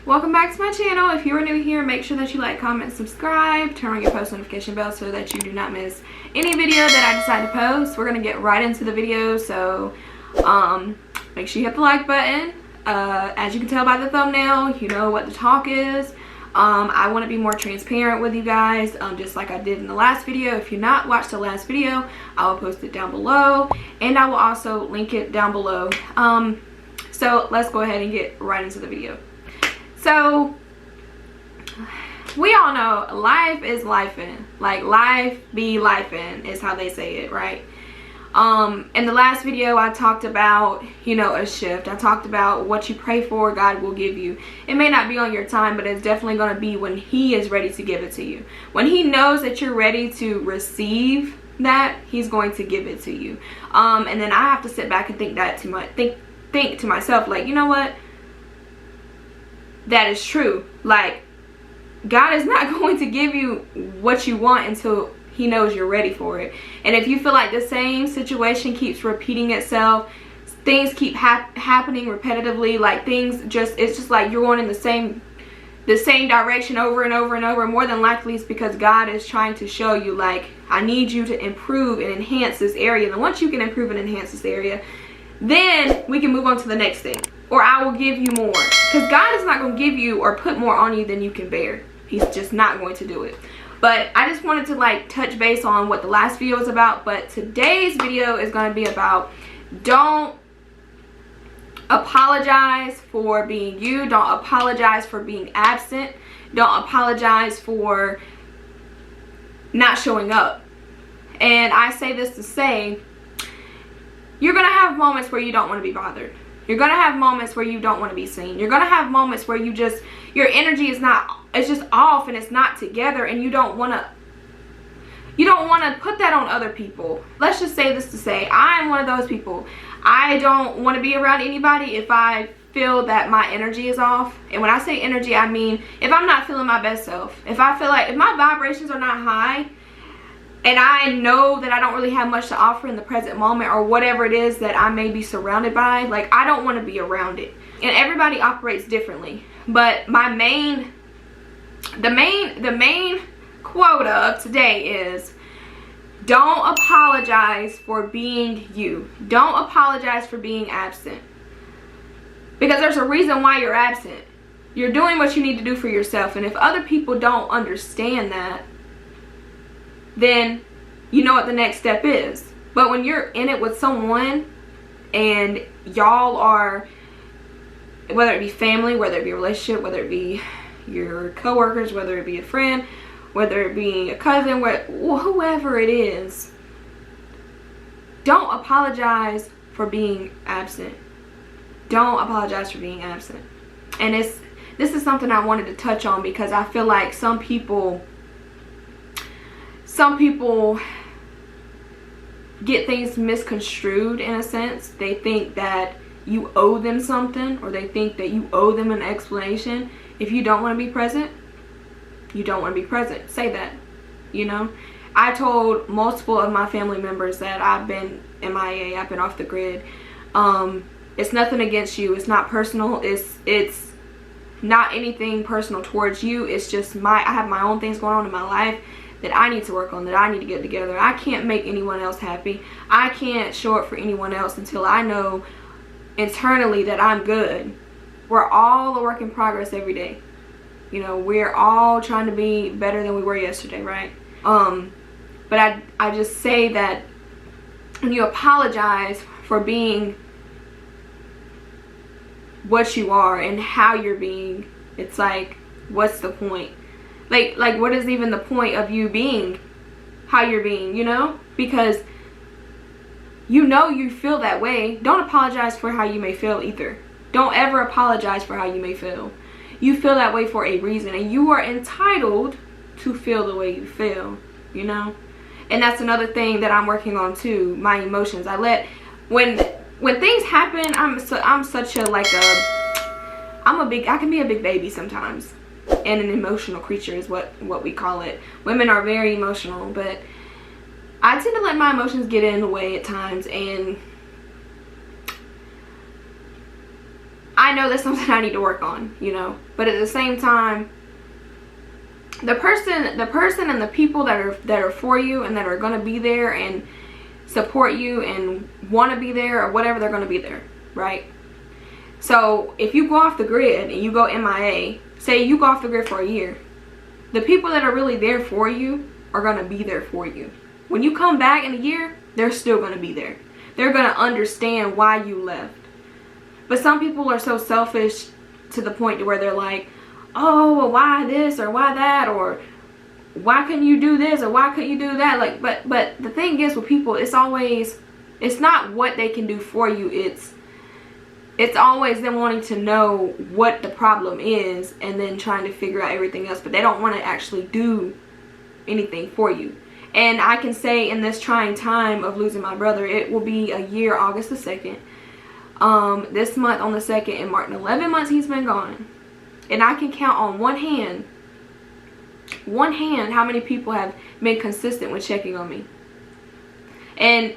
Welcome back to my channel. If you are new here, make sure that you like, comment, subscribe, turn on your post notification bell so that you do not miss any video that I decide to post. We're gonna get right into the video, so make sure you hit the like button. As you can tell by the thumbnail, you know what the talk is. I want to be more transparent with you guys, just like I did in the last video. If you've not watched the last video, I will post it down below, and I will also link it down below. So let's go ahead and get right into the video. So we all know life is lifing, like life be lifing is how they say it, right? In the last video I talked about, you know, a shift. I talked about what you pray for, God will give you. It may not be on your time, but it's definitely going to be when He is ready to give it to you. When He knows that you're ready to receive that, He's going to give it to you. And then I have to sit back and think to myself, like, you know what? That is true. Like, God is not going to give you what you want until He knows you're ready for it. And if you feel like the same situation keeps repeating itself, things keep happening repetitively, like it's just like you're going in the same direction over and over and over, more than likely it's because God is trying to show you, like, I need you to improve and enhance this area. And once you can improve and enhance this area, then we can move on to the next thing. Or I will give you more. Because God is not going to give you or put more on you than you can bear. He's just not going to do it. But I just wanted to like touch base on what the last video was about. But today's video is going to be about, don't apologize for being you. Don't apologize for being absent. Don't apologize for not showing up. And I say this to say, you're going to have moments where you don't want to be bothered. You're going to have moments where you don't want to be seen. You're going to have moments where your energy is it's just off and it's not together, and you don't want to put that on other people. Let's just say this to say, I'm one of those people. I don't want to be around anybody if I feel that my energy is off. And when I say energy, I mean if I'm not feeling my best self. If I feel like, if my vibrations are not high, and I know that I don't really have much to offer in the present moment, or whatever it is that I may be surrounded by, like, I don't want to be around it. And everybody operates differently. But the main quote of today is, don't apologize for being you. Don't apologize for being absent. Because there's a reason why you're absent. You're doing what you need to do for yourself. And if other people don't understand that, then you know what the next step is. But when you're in it with someone and y'all are, whether it be family, whether it be a relationship, whether it be your coworkers, whether it be a friend, whether it be a cousin, whoever it is, don't apologize for being absent. Don't apologize for being absent. And this is something I wanted to touch on, because I feel like some people get things misconstrued in a sense. They think that you owe them something, or they think that you owe them an explanation. If you don't want to be present, you don't want to be present. Say that, you know. I told multiple of my family members that I've been MIA, I've been off the grid. It's nothing against you. It's not personal. It's not anything personal towards you. It's just I have my own things going on in my life that I need to work on, that I need to get together. I can't make anyone else happy. I can't show up for anyone else until I know internally that I'm good. We're all a work in progress every day. You know, we're all trying to be better than we were yesterday, right? But I just say that when you apologize for being what you are and how you're being, it's like, what's the point? Like what is even the point of you being how you're being, you know? Because you know you feel that way. Don't apologize for how you may feel either. Don't ever apologize for how you may feel. You feel that way for a reason, and you are entitled to feel the way you feel, you know? And that's another thing that I'm working on too, my emotions. When things happen, I'm such a, like I can be a big baby sometimes. And an emotional creature is what we call it. Women are very emotional, but I tend to let my emotions get in the way at times, and I I know that's something I need to work on, you know. But at the same time, the person and the people that are for you and that are going to be there and support you and want to be there or whatever, they're going to be there, right? So if you go off the grid and you go MIA, say you go off the grid for a year, the people that are really there for you are going to be there for you. When you come back in a year, they're still going to be there. They're going to understand why you left. But some people are so selfish to the point to where they're like, oh, well, why this or why that, or why couldn't you do this or why couldn't you do that? Like, but the thing is with people, it's not what they can do for you. It's always them wanting to know what the problem is and then trying to figure out everything else. But they don't want to actually do anything for you. And I can say in this trying time of losing my brother, it will be a year, August the 2nd. This month on the 2nd, and marked 11 months he's been gone. And I can count on one hand how many people have been consistent with checking on me. And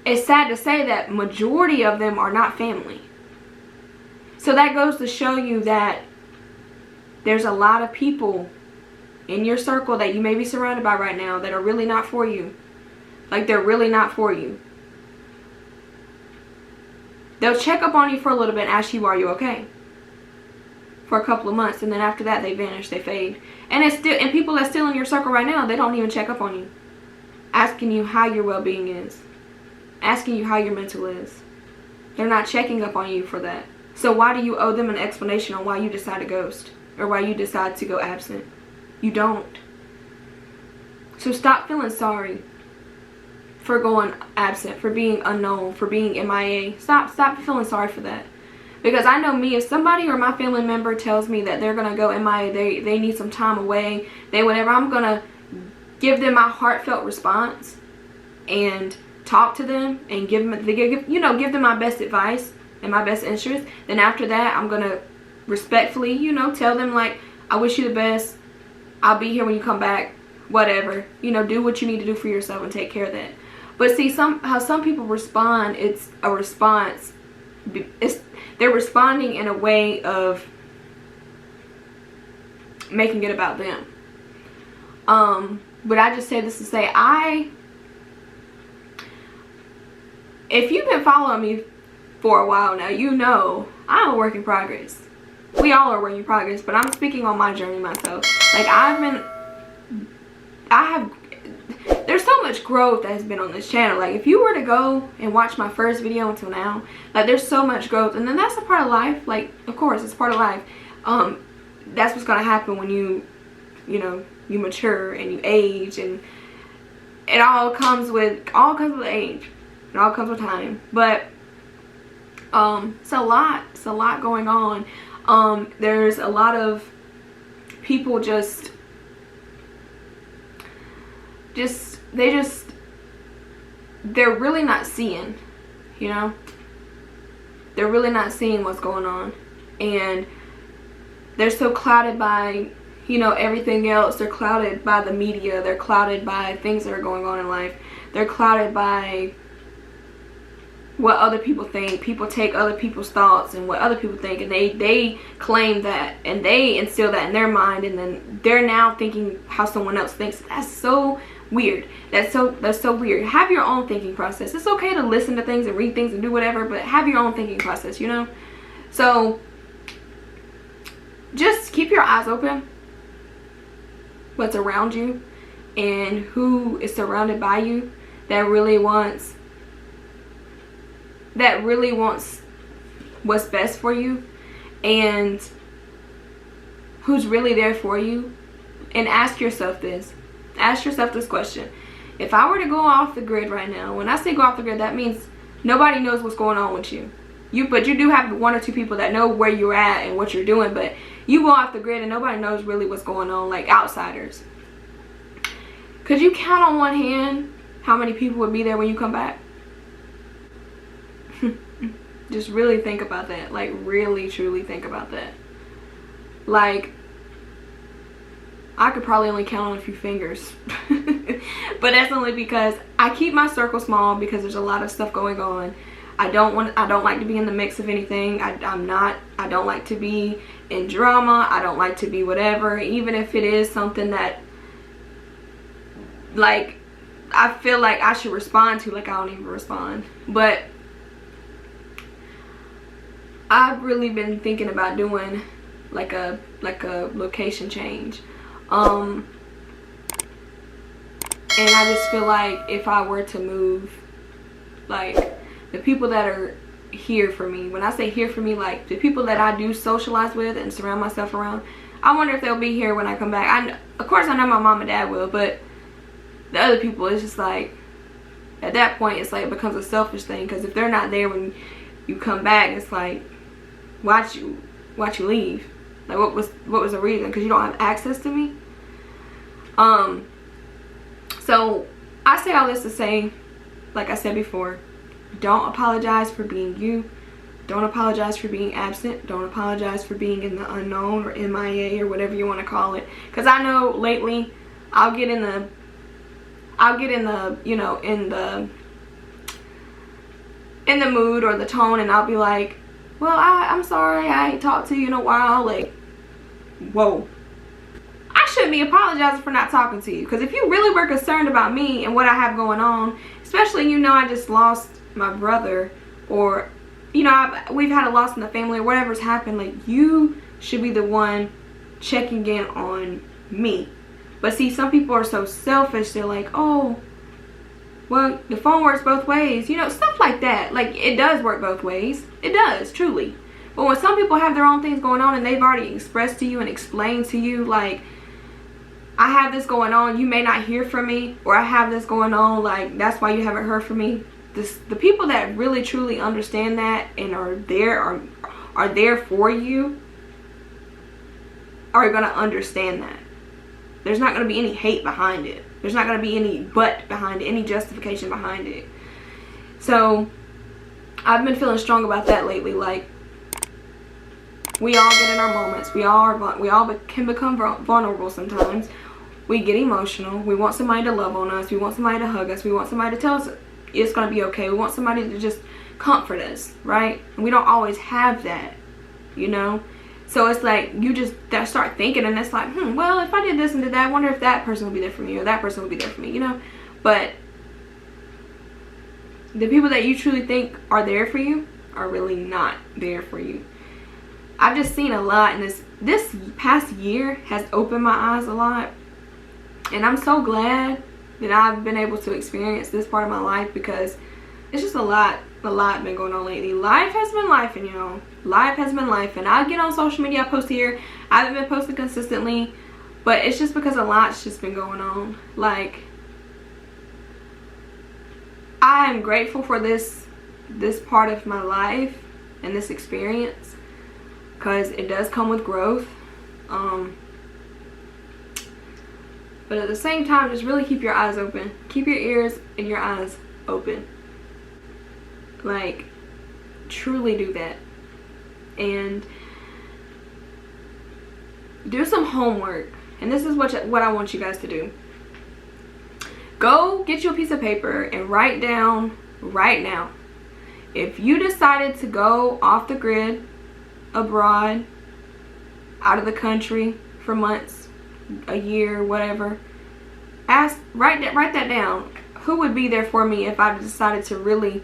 it's sad to say that majority of them are not family. So that goes to show you that there's a lot of people in your circle that you may be surrounded by right now that are really not for you. Like, they're really not for you. They'll check up on you for a little bit and ask you, are you okay? For a couple of months, and then after that they vanish, they fade. And people that's still in your circle right now, they don't even check up on you, asking you how your well-being is, asking you how your mental is. They're not checking up on you for that. So why do you owe them an explanation on why you decide to ghost or why you decide to go absent? You don't. So stop feeling sorry for going absent, for being unknown, for being MIA. Stop feeling sorry for that. Because I know me, if somebody or my family member tells me that they're going to go MIA, they need some time away, whatever, I'm going to give them my heartfelt response and talk to them and give them my best advice and my best interest. Then after that, I'm going to respectfully, tell them, like, I wish you the best. I'll be here when you come back, whatever. Do what you need to do for yourself and take care of that. But see, how some people respond, it's a response. They're responding in a way of making it about them. But I just say this to say, if you've been following me for a while now, you know I'm a work in progress. We all are work in progress, but I'm speaking on my journey myself. Like, there's so much growth that has been on this channel. Like, if you were to go and watch my first video until now, like, there's so much growth. And then that's a part of life. Like, of course, it's part of life. That's what's going to happen when you mature and you age, and it all comes with age. It all comes with time. But it's a lot going on. There's a lot of people they're really not seeing, they're really not seeing what's going on, and they're so clouded by, everything else. They're clouded by the media, they're clouded by things that are going on in life, they're clouded by what other people think. People take other people's thoughts and what other people think, and they claim that and they instill that in their mind, and then they're now thinking how someone else thinks. That's so weird. That's so weird. Have your own thinking process. It's okay to listen to things and read things and do whatever, but have your own thinking process, So just keep your eyes open what's around you and who is surrounded by you that really wants what's best for you, and who's really there for you. And ask yourself this question: if I were to go off the grid right now, when I say go off the grid, that means nobody knows what's going on with you. But you do have one or two people that know where you're at and what you're doing, but you go off the grid and nobody knows really what's going on, like outsiders. Could you count on one hand how many people would be there when you come back? Just really think about that. Like, really truly think about that. Like, I could probably only count on a few fingers. But that's only because I keep my circle small, because there's a lot of stuff going on. I don't like to be in the mix of anything. I don't like to be in drama. I don't like to be whatever, even if it is something that, like, I feel like I should respond to. Like, I don't even respond. But I've really been thinking about doing like a location change, and I just feel like if I were to move, like, the people that are here for me, when I say here for me, like the people that I do socialize with and surround myself around, I wonder if they'll be here when I come back. Of course I know my mom and dad will, but the other people, it's just like, at that point it's like it becomes a selfish thing, because if they're not there when you come back, it's like, why'd you leave? Like, what was the reason? Because you don't have access to me. So I say all this to say, like I said before, don't apologize for being you. Don't apologize for being absent. Don't apologize for being in the unknown or MIA or whatever you want to call it. Because I know lately I'll get in the you know, in the mood or the tone, and I'll be like, well, I'm sorry, I ain't talked to you in a while. Like, whoa, I shouldn't be apologizing for not talking to you. Because if you really were concerned about me and what I have going on, especially, you know, I just lost my brother, or, you know, we've had a loss in the family, or whatever's happened, like, you should be the one checking in on me. But see, some people are so selfish. They're like, oh, well, the phone works both ways, you know, stuff like that. Like, it does work both ways. It does, truly. But when some people have their own things going on and they've already expressed to you and explained to you, like, I have this going on, you may not hear from me, or I have this going on, like, that's why you haven't heard from me. The people that really truly understand that and are there for you are gonna understand that. There's not gonna be any hate behind it. There's not gonna be any but behind it, any justification behind it. So I've been feeling strong about that lately. Like, we all get in our moments. We all can become vulnerable sometimes. We get emotional. We want somebody to love on us. We want somebody to hug us. We want somebody to tell us it's going to be okay. We want somebody to just comfort us, right? And we don't always have that, you know? So it's like, you just start thinking, and it's like, well, if I did this and did that, I wonder if that person would be there for me, or that person would be there for me, you know? But the people that you truly think are there for you are really not there for you. I've just seen a lot, and this past year has opened my eyes a lot. And I'm so glad that I've been able to experience this part of my life, because it's just a lot been going on lately. Life has been life, and you know, life has been life. And I get on social media, I post here. I haven't been posting consistently, but it's just because a lot's just been going on. Like, I am grateful for this part of my life and this experience, because it does come with growth. But at the same time, just really keep your eyes open. Keep your ears and your eyes open. Like, truly do that. And do some homework. And this is what I want you guys to do. Go get you a piece of paper and write down right now, if you decided to go off the grid, abroad, out of the country for months, a year, whatever, write that down. Who would be there for me if I decided to really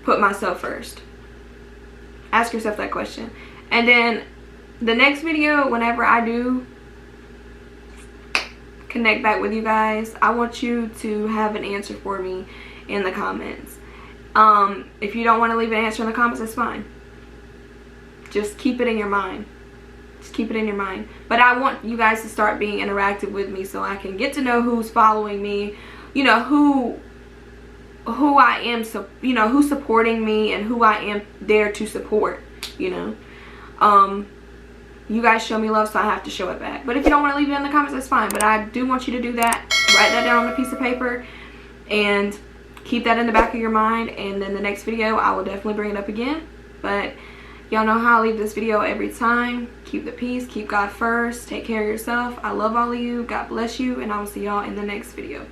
put myself first? Ask yourself that question. And then the next video, whenever I do connect back with you guys, I want you to have an answer for me in the comments. If you don't want to leave an answer in the comments, that's fine. Just keep it in your mind. Just keep it in your mind. But I want you guys to start being interactive with me, so I can get to know who's following me, you know, who I am, so, you know, who's supporting me and who I am there to support, you know. You guys show me love, so I have to show it back. But if you don't want to leave it in the comments, that's fine. But I do want you to do that. Write that down on a piece of paper and keep that in the back of your mind. And then the next video, I will definitely bring it up again. But y'all know how I leave this video every time. Keep the peace. Keep God first. Take care of yourself. I love all of you. God bless you. And I will see y'all in the next video.